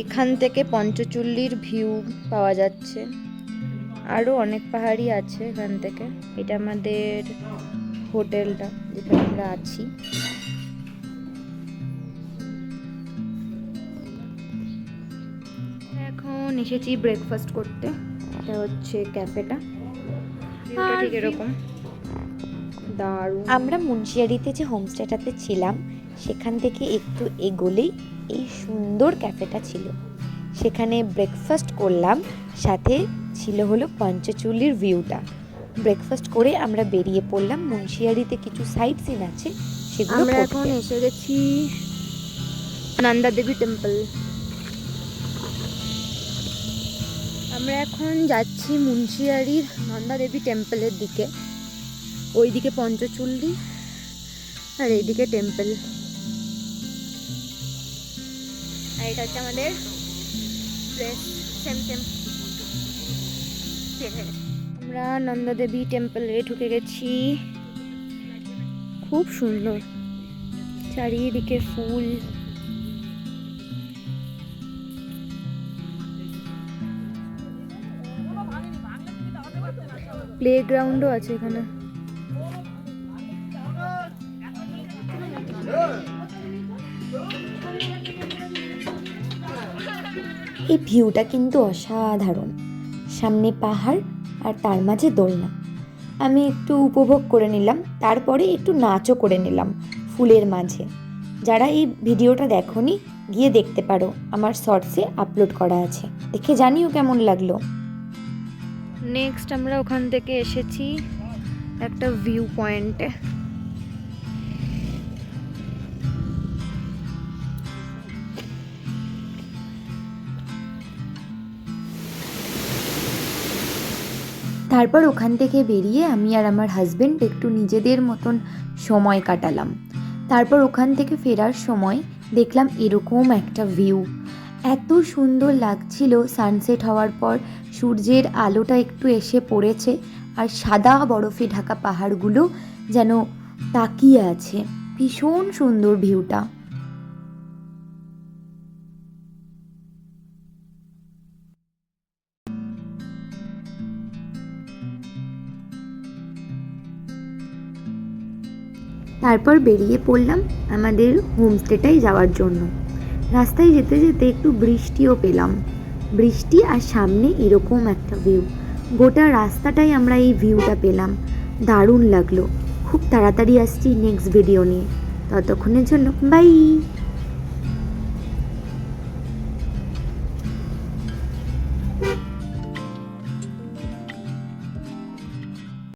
এখান থেকে পঞ্চচুল্লির ভিউ পাওয়া যাচ্ছে, আরও অনেক পাহাড়ই আছে এখান থেকে। এটা আমাদের হোটেলটা যেখানে আমরা আছি। এখন এসেছি ব্রেকফাস্ট করতে। এটা হচ্ছে ক্যাফেটা, আর ঠিক এরকম দারুণ। আমরা মুন্সিয়ারিতে যে হোমস্টেটাতে ছিলাম সেখান থেকে একটু এগোলেই এই সুন্দর ক্যাফেটা ছিল। সেখানে ব্রেকফাস্ট করলাম, সাথে ছিল হলো পঞ্চচুল্লির ভিউটা। ব্রেকফাস্ট করে আমরা বেরিয়ে পড়লাম। মুন্সিয়ারিতে কিছু সাইট সিন আছে সেগুলো আমরা করতে। এখন এসে গেছি নন্দা দেবী টেম্পল। আমরা এখন যাচ্ছি মুন্সিয়ারির নন্দা দেবী টেম্পলের দিকে। ওইদিকে পঞ্চচুল্লি আর এইদিকে টেম্পল। আর এটা হচ্ছে আমাদের প্লেস, সেম সেম। আমরা নন্দা দেবী টেম্পলে ঢুকে গেছি। খুব সুন্দর, চারিদিকে ফুল। প্লেগ্রাউন্ডও আছে এখানে। এই ভিউটা কিন্তু অসাধারণ। সামনে পাহাড় আর তার মাঝে দোলনা। আমি একটু উপভোগ করে নিলাম, তারপরে একটু নাচও করে নিলাম ফুলের মাঝে। যারা এই ভিডিওটা দেখোনি গিয়ে দেখতে পারো, আমার শর্টসে আপলোড করা আছে, দেখে জানিও কেমন লাগলো। নেক্সট আমরা ওখান থেকে এসেছি একটা ভিউ পয়েন্টে। তারপর ওখান থেকে বেরিয়ে আমি আর আমার হাজবেন্ড একটু নিজেদের মতন সময় কাটালাম। তারপর ওখান থেকে ফেরার সময় দেখলাম এরকম একটা ভিউ। এত সুন্দর লাগছিল সানসেট হওয়ার পর। সূর্যের আলোটা একটু এসে পড়েছে আর সাদা বরফে ঢাকা পাহাড়গুলো যেন তাকিয়ে আছে। ভীষণ সুন্দর ভিউটা। তারপর বেরিয়ে পড়লাম আমাদের হোমস্টেটাই যাওয়ার জন্য। রাস্তায় যেতে যেতে একটু বৃষ্টিও পেলাম, বৃষ্টি আর সামনে এরকম একটা ভিউ। গোটা রাস্তাটাই আমরা এই ভিউটা পেলাম, দারুণ লাগলো। খুব তাড়াতাড়ি আসছি নেক্সট ভিডিও নিয়ে, ততক্ষণের জন্য বাই।